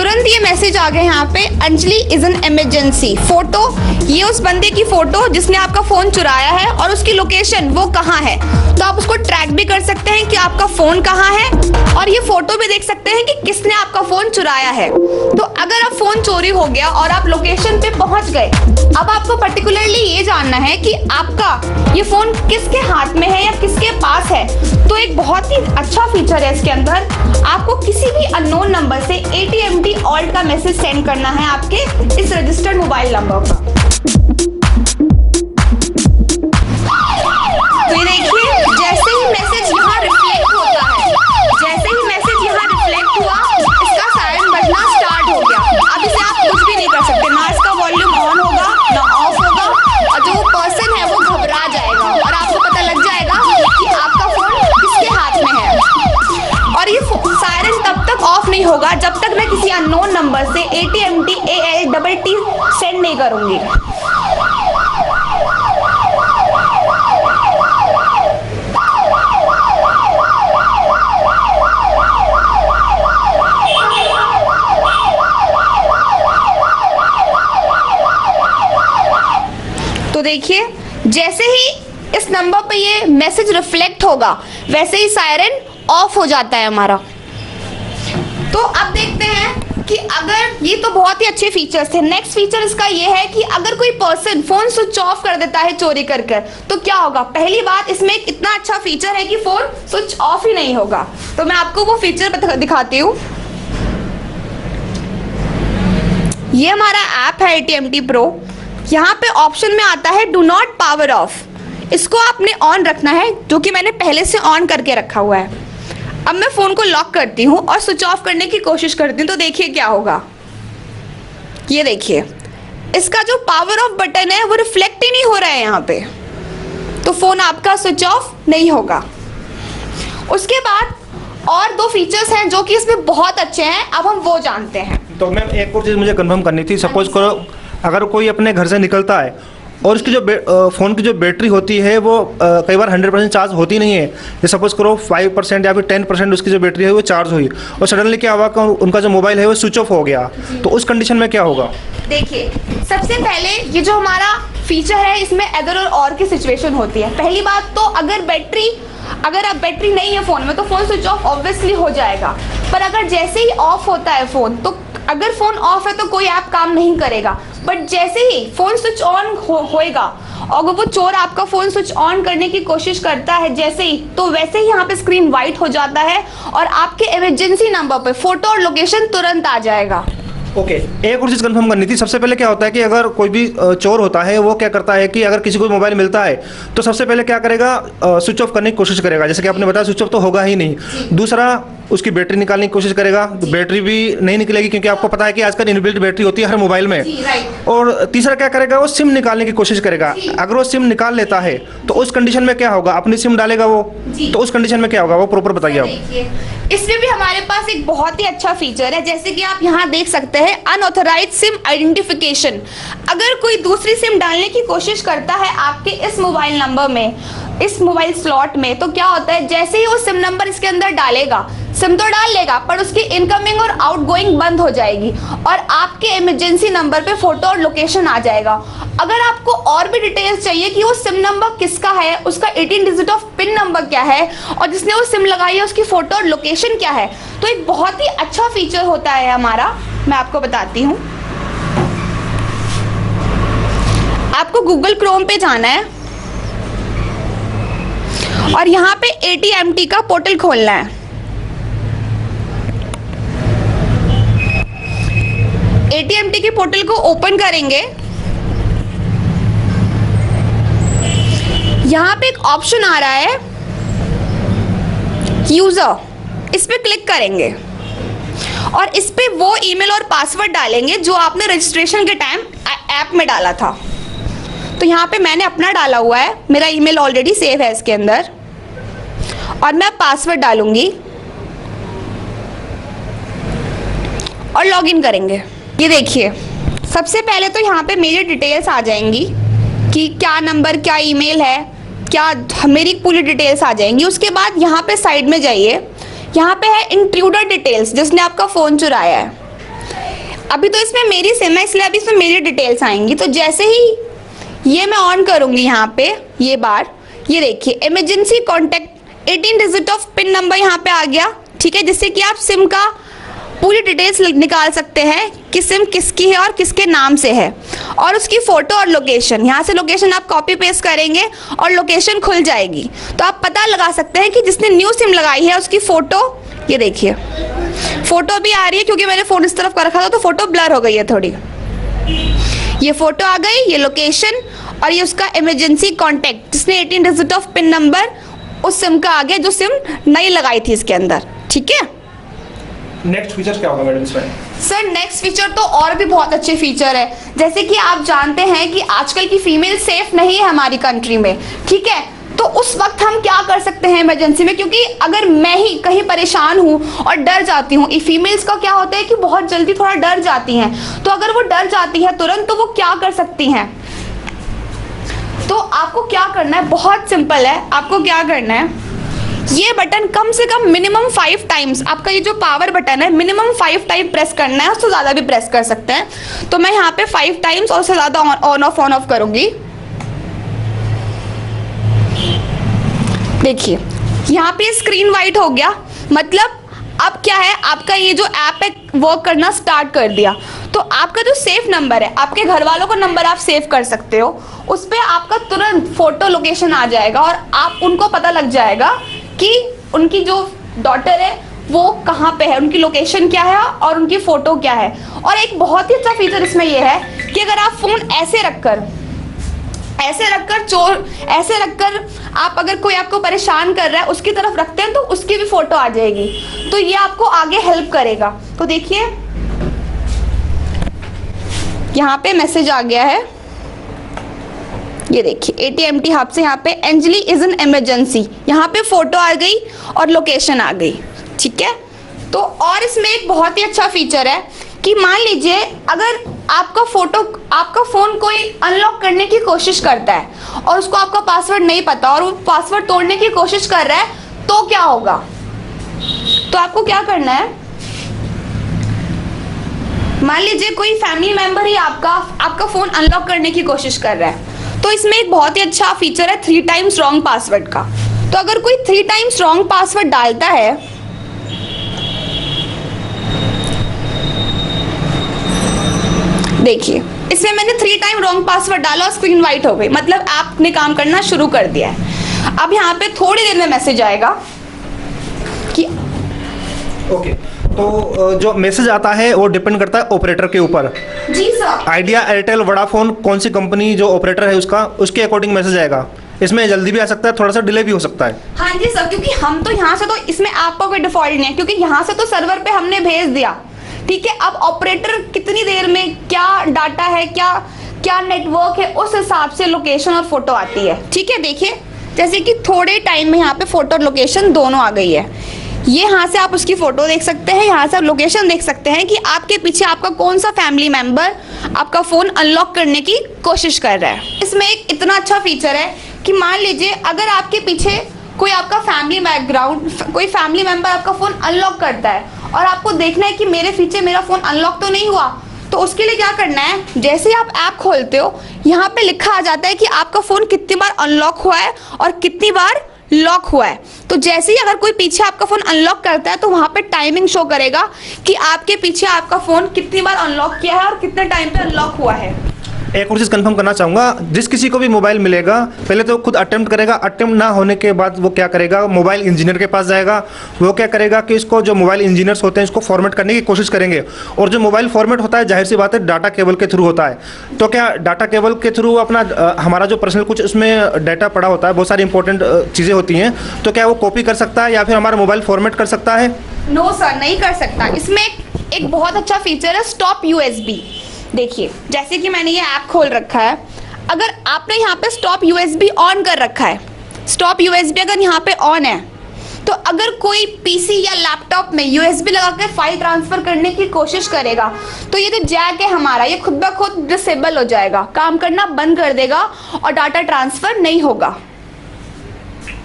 तुरंत ये मैसेज आ गया यहाँ पे, Anjali is an emergency. Photo, ये उस बंदे की फोटो जिसने आपका फोन चुराया है और उसकी लोकेशन वो कहाँ है। तो आप उसको ट्रैक भी कर सकते हैं कि आपका फोन कहाँ है, और ये फोटो भी देख सकते हैं कि किसने आपका फोन चुराया है। तो अगर आप फोन चोरी हो गया और आप लोकेशन पे पहुंच गए, अब आपको पर्टिकुलरली ये जानना है कि आपका ये फोन किसके हाथ में है या किसके पास है। तो एक बहुत ही अच्छा फीचर है इसके अंदर, आपको किसी भी अननोन नंबर से AT&T ऑल्ट का मैसेज सेंड करना है आपके इस रजिस्टर्ड मोबाइल नंबर पर। तो ये देखिए, जैसे ही मैसेज यहाँ रिफ्लेक्ट होता है, जैसे ही मैसेज यहाँ रिफ्लेक्ट हुआ, इसका सायरन बजना स्टार्ट हो गया। अब इसे आप कुछ भी नहीं कर सकते, ना इसका वॉल्यूम ऑन होगा ना ऑफ होगा, और जो पर्सन है वो घबरा जाएगा और आपको पता लग जाएगा कि आपका फोन किसके हाथ में है। और ये सायरन तब तक ऑफ नहीं होगा जब तक मैं किसी अननोन नंबर से AT&T ALTT सेंड नहीं करूंगी। तो देखिए, जैसे ही इस नंबर पे ये मैसेज रिफ्लेक्ट होगा, वैसे ही सायरन ऑफ हो जाता है हमारा। तो अब देखते हैं कि अगर, ये तो बहुत ही अच्छे फीचर्स थे। नेक्स्ट फीचर इसका ये है कि अगर कोई पर्सन फोन स्विच ऑफ कर देता है चोरी करके, तो क्या होगा। पहली बात, इसमें एक इतना अच्छा फीचर है कि फोन स्विच ऑफ ही नहीं होगा। तो मैं आपको वो फीचर दिखाती हूँ। ये हमारा ऐप है AT&T Pro। यहाँ पे ऑप्शन में आता है डू नॉट पावर ऑफ। इसको आपने ऑन रखना है, जो कि मैंने पहले से ऑन करके रखा हुआ है। अब मैं फोन को लॉक करती हूँ और स्विच ऑफ करने की कोशिश करती हूँ, तो देखिए क्या होगा। ये देखिए, इसका जो पावर ऑफ बटन है वो रिफ्लेक्ट ही नहीं हो रहा है यहाँ पे, तो फोन आपका स्विच ऑफ नहीं होगा। उसके बाद और दो फीचर्स हैं जो कि इसमें बहुत अच्छे हैं, अब हम वो जानते हैं। तो मैम एक और चीज़ मुझे कंफर्म करनी थी। सपोज करो अगर कोई अपने घर से निकलता है और उसकी जो फ़ोन की जो बैटरी होती है वो कई बार 100% चार्ज होती नहीं है। जैसे सपोज करो 5% या फिर 10% उसकी जो बैटरी है वो चार्ज हुई और सडनली क्या हुआ कि उनका जो मोबाइल है वो स्विच ऑफ हो गया, तो उस कंडीशन में क्या होगा। देखिए, सबसे पहले ये जो हमारा फीचर है, इसमें अदर और की सिचुएशन होती है। पहली बात तो अगर अब बैटरी नहीं है फ़ोन में, तो फ़ोन स्विच ऑफ ऑब्वियसली हो जाएगा। पर अगर जैसे ही ऑफ होता है फ़ोन, तो अगर फ़ोन ऑफ है तो कोई ऐप काम नहीं करेगा। बट जैसे ही फ़ोन स्विच ऑन होएगा और वो चोर आपका फ़ोन स्विच ऑन करने की कोशिश करता है जैसे ही, तो वैसे ही यहाँ पे स्क्रीन वाइट हो जाता है और आपके इमरजेंसी नंबर पे फ़ोटो और लोकेशन तुरंत आ जाएगा। ओके, एक और चीज़ कंफर्म करनी थी। सबसे पहले क्या होता है कि अगर कोई भी चोर होता है वो क्या करता है कि अगर किसी को मोबाइल मिलता है तो सबसे पहले क्या करेगा, स्विच ऑफ करने की कोशिश करेगा। जैसे कि आपने बताया स्विच ऑफ तो होगा ही नहीं। दूसरा, उसकी बैटरी निकालने की कोशिश करेगा, तो बैटरी भी नहीं निकलेगी क्योंकि आपको पता है कि आजकल इनबिल्ट बैटरी होती है हर मोबाइल में। और तीसरा क्या करेगा, वो सिम निकालने की कोशिश करेगा। अगर वो सिम निकाल लेता है तो उस कंडीशन में क्या होगा, अपनी सिम डालेगा वो, तो उस कंडीशन में क्या होगा वो प्रॉपर बताइए आप। इसमें भी हमारे पास एक बहुत ही अच्छा फीचर है, जैसे कि आप यहाँ देख सकते हैं अनऑथराइज्ड सिम आइडेंटिफिकेशन। अगर कोई दूसरी सिम डालने की कोशिश करता है आपके इस मोबाइल नंबर में, इस मोबाइल स्लॉट में, तो क्या होता है, जैसे ही वो सिम नंबर इसके अंदर डालेगा, सिम तो डाल लेगा पर उसकी इनकमिंग और आउटगोइंग बंद हो जाएगी और आपके इमरजेंसी नंबर पे फोटो और लोकेशन आ जाएगा। अगर आपको और भी डिटेल्स चाहिए कि वो सिम नंबर किसका है, उसका 18 डिजिट ऑफ पिन नंबर क्या है और जिसने वो सिम लगाई है उसकी फोटो और लोकेशन क्या है, तो एक बहुत ही अच्छा फीचर होता है हमारा। मैं आपको बताती हूँ। आपको गूगल क्रोम पे जाना है और यहाँ पे AT&T का पोर्टल खोलना है। AT&T के पोर्टल को ओपन करेंगे, यहाँ पे एक ऑप्शन आ रहा है यूजर, इस पे क्लिक करेंगे और इस पे वो ईमेल और पासवर्ड डालेंगे जो आपने रजिस्ट्रेशन के टाइम ऐप में डाला था। तो यहाँ पे मैंने अपना डाला हुआ है, मेरा ईमेल ऑलरेडी सेव है इसके अंदर, और मैं पासवर्ड डालूंगी और लॉगिन करेंगे। ये देखिए, सबसे पहले तो यहाँ पे मेरी डिटेल्स आ जाएंगी कि क्या नंबर, क्या ईमेल है, क्या मेरी पूरी डिटेल्स आ जाएंगी। उसके बाद यहाँ पे साइड में जाइए, यहाँ पे है इंट्रूडर डिटेल्स, जिसने आपका फ़ोन चुराया है। अभी तो इसमें मेरी सिम है इसलिए अभी इसमें मेरी डिटेल्स आएंगी। तो जैसे ही ये मैं ऑन करूंगी यहाँ पे ये बार, ये देखिए emergency contact 18 digit of pin number यहाँ पे आ गया, ठीक है, जिससे कि आप सिम का पूरी डिटेल्स निकाल सकते हैं कि सिम किसकी है और किसके नाम से है, और उसकी फ़ोटो और लोकेशन, यहाँ से लोकेशन आप कॉपी पेस्ट करेंगे और लोकेशन खुल जाएगी। तो आप पता लगा सकते हैं कि जिसने न्यू सिम लगाई है उसकी फ़ोटो, ये देखिए फ़ोटो भी आ रही है क्योंकि मैंने फ़ोन इस तरफ कर रखा था तो फ़ोटो ब्लर हो गई है थोड़ी। ये फ़ोटो आ गई, ये लोकेशन, और ये उसका इमरजेंसी कॉन्टैक्ट जिसने 18 डिजिट ऑफ पिन नंबर उस सिम का आ गया जो सिम नई लगाई थी इसके अंदर, ठीक है। नेक्स्ट फीचर क्या होगा मैडम इसमें? सर नेक्स्ट फीचर तो और भी बहुत अच्छे फीचर है। जैसे कि आप जानते हैं कि आजकल की फीमेल सेफ नहीं है हमारी कंट्री में, ठीक है। तो उस वक्त हम क्या कर सकते हैं इमरजेंसी में, क्योंकि अगर मैं ही कहीं परेशान हूँ और डर जाती हूँ, फीमेल्स का क्या होता है कि बहुत जल्दी थोड़ा डर जाती हैं, तो अगर वो डर जाती है तुरंत तो वो क्या कर सकती हैं। तो आपको क्या करना है, बहुत सिंपल है। आपको क्या करना है, ये बटन कम से कम मिनिमम 5 टाइम्स, आपका ये जो पावर बटन है मिनिमम 5 टाइम प्रेस करना है, उससे ज़्यादा भी प्रेस कर सकते हैं। तो मैं यहाँ पे 5 टाइम्स और उससे ज़्यादा ऑन ऑफ करूँगी। देखिए यहाँ पे स्क्रीन वाइट हो गया, मतलब अब क्या है, आपका ये जो ऐप है वर्क करना स्टार्ट कर दिया। तो आपका जो सेफ नंबर है, आपके घर वालों का नंबर आप सेव कर सकते हो, उस पर आपका तुरंत फोटो लोकेशन आ जाएगा और आप उनको पता लग जाएगा कि उनकी जो डॉटर है वो कहाँ पे है, उनकी लोकेशन क्या है और उनकी फ़ोटो क्या है। और एक बहुत ही अच्छा फीचर इसमें ये है कि अगर आप फ़ोन ऐसे रखकर आप अगर कोई आपको परेशान कर रहा है उसकी तरफ रखते हैं तो उसकी भी फ़ोटो आ जाएगी। तो ये आपको आगे हेल्प करेगा। तो देखिए यहाँ पे मैसेज आ गया है, ये देखिए AT&T हब से यहाँ पे अंजलि इज एन इमरजेंसी, यहाँ पे फोटो आ गई और लोकेशन आ गई, ठीक है। तो और इसमें एक बहुत ही अच्छा फीचर है कि मान लीजिए अगर आपका फ़ोन कोई अनलॉक करने की कोशिश करता है और उसको आपका पासवर्ड नहीं पता और वो पासवर्ड तोड़ने की कोशिश कर रहा है तो क्या होगा। तो आपको क्या करना है, मान लीजिए कोई फैमिली मेंबर ही आपका फ़ोन अनलॉक करने की कोशिश कर रहा है, तो इसमें एक बहुत ही अच्छा फीचर है 3 टाइम्स रॉन्ग पासवर्ड का। तो अगर कोई 3 टाइम्स रॉन्ग पासवर्ड डालता है, देखिए इसमें मैंने 3 टाइम रॉन्ग पासवर्ड डाला और स्क्रीन वाइट हो गई, मतलब ऐप ने काम करना शुरू कर दिया है। अब यहाँ पे थोड़ी देर में मैसेज आएगा कि ओके। तो जो मैसेज आता है वो डिपेंड करता है ऑपरेटर के ऊपर। जी सर, आइडिया, एयरटेल, वोडाफोन, कौन सी कंपनी जो ऑपरेटर है उसके अकॉर्डिंग मैसेज आएगा। इसमें जल्दी भी आ सकता है, थोड़ा सा डिले भी हो सकता है। हाँ जी सर, क्योंकि हम तो यहाँ से तो इसमें ऐप का कोई डिफॉल्ट नहीं है, क्योंकि यहाँ से तो सर्वर पे हमने भेज दिया, ठीक है। अब ऑपरेटर कितनी देर में क्या डाटा है, क्या नेटवर्क है, उस हिसाब से लोकेशन और फोटो आती है, ठीक है। देखिए जैसे कि थोड़े टाइम में यहाँ पे फोटो और लोकेशन दोनों आ गई है। ये यहाँ से आप उसकी फोटो देख सकते हैं, यहाँ से आप लोकेशन देख सकते हैं कि आपके पीछे आपका कौन सा फैमिली मेंबर आपका फ़ोन अनलॉक करने की कोशिश कर रहा है। इसमें एक इतना अच्छा फीचर है कि मान लीजिए अगर आपके पीछे कोई आपका कोई फैमिली मेंबर आपका फ़ोन अनलॉक करता है और आपको देखना है कि मेरे पीछे मेरा फ़ोन अनलॉक तो नहीं हुआ, तो उसके लिए क्या करना है, जैसे ही आप ऐप खोलते हो यहाँ पे लिखा आ जाता है कि आपका फ़ोन कितनी बार अनलॉक हुआ है और कितनी बार लॉक हुआ है। तो जैसे ही अगर कोई पीछे आपका फ़ोन अनलॉक करता है तो वहाँ पे टाइमिंग शो करेगा कि आपके पीछे आपका फ़ोन कितनी बार अनलॉक किया है और कितने टाइम पे अनलॉक हुआ है। एक और चीज़ कंफर्म करना चाहूँगा, जिस किसी को भी मोबाइल मिलेगा पहले तो खुद अटेम्प्ट करेगा, अटेम्प्ट ना होने के बाद वो क्या करेगा, मोबाइल इंजीनियर के पास जाएगा। वो क्या करेगा कि इसको, जो मोबाइल इंजीनियर्स होते हैं, इसको फॉर्मेट करने की कोशिश करेंगे। और जो मोबाइल फॉर्मेट होता है जाहिर सी बात है डाटा केबल के थ्रू होता है। तो क्या डाटा केबल के थ्रू अपना हमारा जो पर्सनल कुछ उसमें डाटा पड़ा होता है, बहुत सारी इंपॉर्टेंट चीज़ें होती हैं, तो क्या वो कॉपी कर सकता है या फिर हमारा मोबाइल फॉर्मेट कर सकता है? नो सर, नहीं कर सकता। इसमें एक बहुत अच्छा फीचर है स्टॉप USB। देखिए जैसे कि मैंने ये ऐप खोल रखा है, अगर आपने यहाँ पे स्टॉप USB ऑन कर रखा है, स्टॉप USB अगर यहाँ पे ऑन है, तो अगर कोई PC या लैपटॉप में USB लगा कर फाइल ट्रांसफ़र करने की कोशिश करेगा तो ये जो जैक है हमारा, ये खुद ब खुद डिसेबल हो जाएगा, काम करना बंद कर देगा और डाटा ट्रांसफ़र नहीं होगा।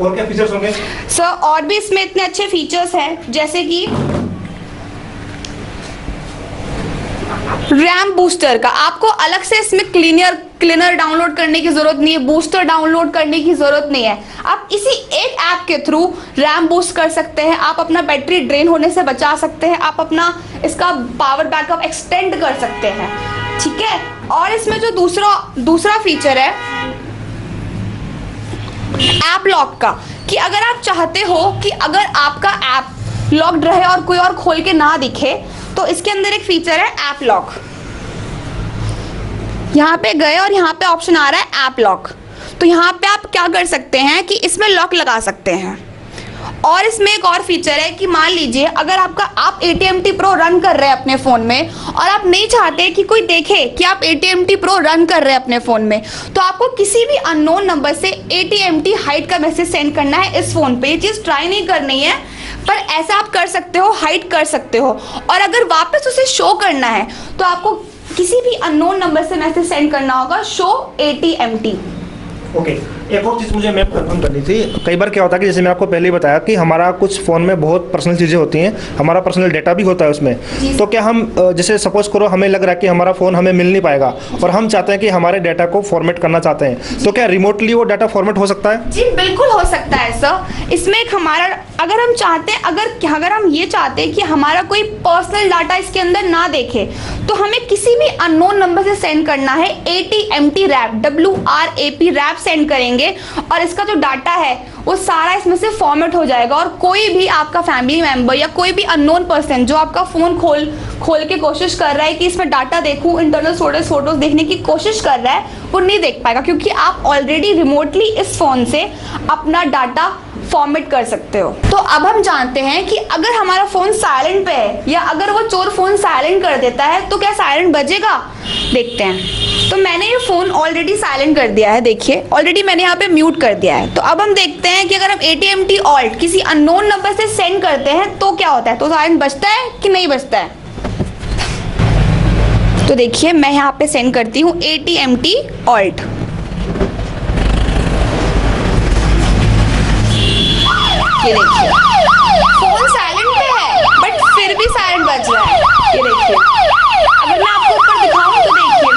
और क्या फीचर्स होंगे सर? और भी इसमें इतने अच्छे फीचर्स हैं, जैसे कि रैम बूस्टर का आपको अलग से इसमें क्लीनर डाउनलोड करने की जरूरत नहीं है, बूस्टर डाउनलोड करने की जरूरत नहीं है। आप इसी एक ऐप के थ्रू रैम बूस्ट कर सकते हैं, आप अपना बैटरी ड्रेन होने से बचा सकते हैं, आप अपना इसका पावर बैकअप एक्सटेंड कर सकते हैं, ठीक है। और इसमें जो दूसरा फीचर है ऐप लॉक का, कि अगर आप चाहते हो कि अगर आपका ऐप लॉक्ड रहे और कोई और खोल के ना दिखे, तो इसके अंदर एक फीचर है ऐप लॉक। यहाँ पे गए और यहाँ पे ऑप्शन आ रहा है ऐप लॉक, तो यहाँ पे आप क्या कर सकते हैं कि इसमें लॉक लगा सकते हैं। और इसमें एक और फीचर है कि मान लीजिए अगर आप AT&T Pro रन कर रहे हैं अपने फ़ोन में और आप नहीं चाहते कि कोई देखे कि आप AT&T Pro रन कर रहे हैं अपने फ़ोन में, तो आपको किसी भी अननोन नंबर से AT&T हाइड का मैसेज सेंड करना है इस फ़ोन पे। ये चीज़ ट्राई नहीं करनी है, पर ऐसा आप कर सकते हो, हाइड कर सकते हो। और अगर वापस उसे शो करना है तो आपको किसी भी अननोन नंबर से मैसेज सेंड करना होगा, शो AT&T। ओके, एक और चीज़ मुझे मैम कंफर्म करनी थी। कई बार क्या होता है कि जैसे मैं आपको पहले ही बताया कि हमारा कुछ फ़ोन में बहुत पर्सनल चीज़ें होती हैं, हमारा पर्सनल डेटा भी होता है उसमें। तो क्या हम जैसे सपोज करो हमें लग रहा है कि हमारा फ़ोन हमें मिल नहीं पाएगा और हम चाहते हैं कि हमारे डाटा को फॉर्मेट करना चाहते हैं, तो क्या रिमोटली वो डाटा फॉर्मेट हो सकता है? जी बिल्कुल हो सकता है सर। इसमें एक हमारा अगर हम चाहते हैं, अगर हम ये चाहते हैं कि हमारा कोई पर्सनल डाटा इसके अंदर ना देखे, तो हमें किसी भी अननोन नंबर से सेंड करना है AT&T rap, WRAP rap send करेंगे और इसका जो डाटा है वो सारा इसमें से फॉर्मेट हो जाएगा। और कोई भी आपका फैमिली मेंबर या कोई भी अननोन पर्सन जो आपका फ़ोन खोल के कोशिश कर रहा है कि इसमें डाटा देखूं, इंटरनल स्टोरेज फोटोज देखने की कोशिश कर रहा है, वो नहीं देख पाएगा, क्योंकि आप ऑलरेडी रिमोटली इस फ़ोन से अपना डाटा फॉर्मेट कर सकते हो। तो अब हम जानते हैं कि अगर हमारा फ़ोन साइलेंट पे है या अगर वो चोर फ़ोन साइलेंट कर देता है तो क्या साइलेंट बजेगा, देखते हैं। तो मैंने ये फ़ोन ऑलरेडी साइलेंट कर दिया है, देखिए ऑलरेडी मैंने यहाँ पे म्यूट कर दिया है। तो अब हम देखते हैं कि अगर हम AT&T ऑल्ट किसी अननोन नंबर से सेंड करते हैं तो क्या होता है, तो साइलेंट बजता है कि नहीं बजता है। तो देखिए मैं यहाँ पे सेंड करती हूँ AT&T ऑल्ट, ये देखिए फोन साइलेंट पे है बट फिर भी साइलेंट बज रहा है, ये देखिए। अगर मैं आपको ऊपर दिखाऊं तो देखिए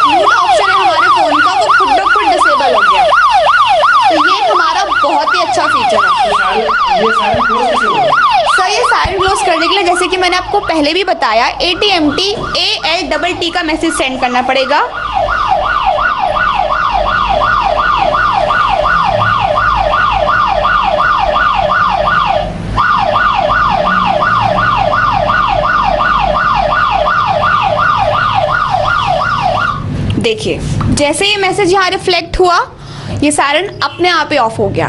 म्यूट ऑप्शन है हमारे फोन का, वो खुद ब खुद डिसेबल हो गया। तो ये हमारा बहुत ही अच्छा फीचर है। सर ये साइलेंट क्लोज करने के लिए, जैसे कि मैंने आपको पहले भी बताया, AT&T ALTT का मैसेज सेंड करना पड़ेगा। देखिए जैसे ये मैसेज यहाँ रिफ्लेक्ट हुआ, ये सायरन अपने आप ही ऑफ हो गया।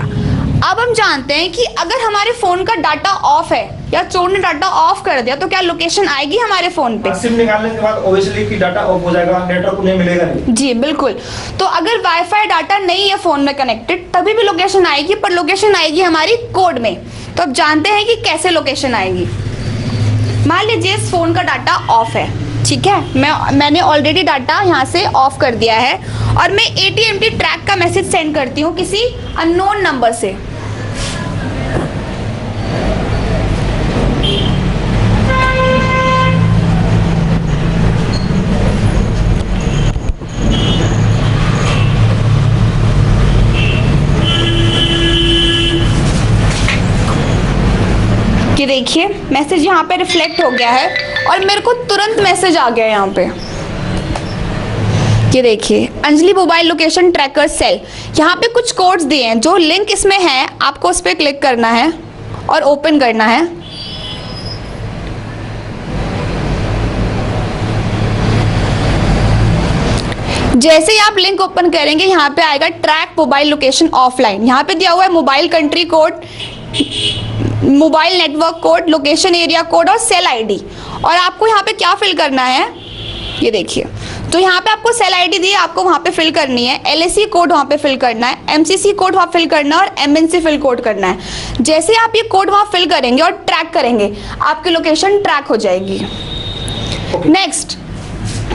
अब हम जानते हैं कि अगर हमारे फोन का डाटा ऑफ है या चोर ने डाटा ऑफ कर दिया तो क्या लोकेशन आएगी हमारे फोन पे? सिम निकालने के बाद ऑब्वियसली कि डाटा ऑफ हो जाएगा, नेटवर्क नहीं मिलेगा नहीं। जी बिल्कुल। तो अगर वाईफाई डाटा नहीं है फोन में कनेक्टेड तभी भी लोकेशन आएगी, पर लोकेशन आएगी हमारी कोड में। तो अब जानते हैं कि कैसे लोकेशन आएगी। मान लीजिए इस फोन का डाटा ऑफ है, ठीक है, मैंने ऑलरेडी डाटा यहाँ से ऑफ कर दिया है और मैं AT&T ट्रैक का मैसेज सेंड करती हूँ किसी अननोन नंबर से। कि देखिए मैसेज यहाँ पे रिफ्लेक्ट हो गया है और मेरे को तुरंत मैसेज आ गया यहाँ पे। ये देखिए Anjali mobile location tracker sale, यहाँ पे कुछ कोड्स दिए हैं, जो लिंक इसमें है आपको उस पर क्लिक करना है और ओपन करना है। जैसे ही आप लिंक ओपन करेंगे यहाँ पे आएगा ट्रैक मोबाइल लोकेशन ऑफलाइन। यहाँ पे दिया हुआ है mobile country code, mobile network code, location area code और सेल आईडी। और आपको यहाँ पे क्या फिल करना है, ये देखिए। तो यहाँ पे आपको सेल आईडी दी है, आपको वहाँ पे फिल करनी है, LAC कोड वहाँ पे फिल करना है, MCC कोड वहाँ फिल करना है और MNC फिल कोड करना है। जैसे ही आप ये कोड वहाँ फिल करेंगे और ट्रैक करेंगे आपकी लोकेशन ट्रैक हो जाएगी। नेक्स्ट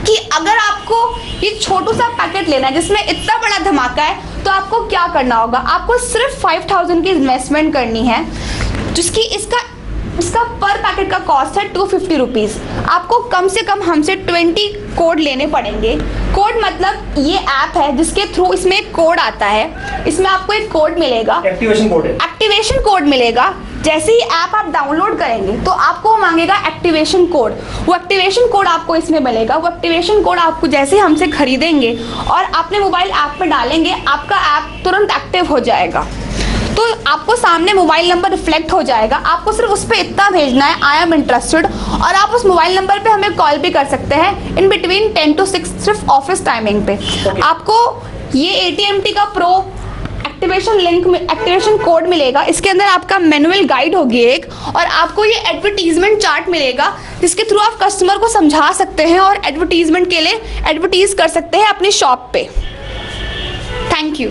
कि अगर आपको ये छोटू सा पैकेट लेना है जिसमें इतना बड़ा धमाका है तो आपको क्या करना होगा, आपको सिर्फ 5000 की इन्वेस्टमेंट करनी है, जिसकी इसका इसका पर पैकेट का कॉस्ट है 250 रुपीज़। आपको कम से कम हमसे 20 कोड लेने पड़ेंगे। कोड मतलब ये ऐप है जिसके थ्रू इसमें एक कोड आता है, इसमें आपको एक कोड मिलेगा, एक्टिवेशन कोड है। एक्टिवेशन कोड मिलेगा। जैसे ही ऐप आप डाउनलोड करेंगे तो आपको मांगेगा एक्टिवेशन कोड। वो एक्टिवेशन कोड आपको इसमें मिलेगा। वो एक्टिवेशन कोड आपको जैसे ही हमसे खरीदेंगे और अपने मोबाइल ऐप में डालेंगे, आपका ऐप तुरंत एक्टिव हो जाएगा। तो आपको सामने मोबाइल नंबर रिफ्लेक्ट हो जाएगा। आपको सिर्फ उस पर इतना भेजना है, आई एम इंटरेस्टेड, और आप उस मोबाइल नंबर पे हमें कॉल भी कर सकते हैं इन बिटवीन 10 to 6 सिर्फ ऑफिस टाइमिंग पे। आपको ये AT&T का प्रो एक्टिवेशन लिंक में एक्टिवेशन कोड मिलेगा। इसके अंदर आपका मैनुअल गाइड होगी एक, और आपको ये एडवर्टीजमेंट चार्ट मिलेगा जिसके थ्रू आप कस्टमर को समझा सकते हैं और एडवर्टीजमेंट के लिए एडवर्टीज कर सकते हैं अपनी शॉप पे। Thank you.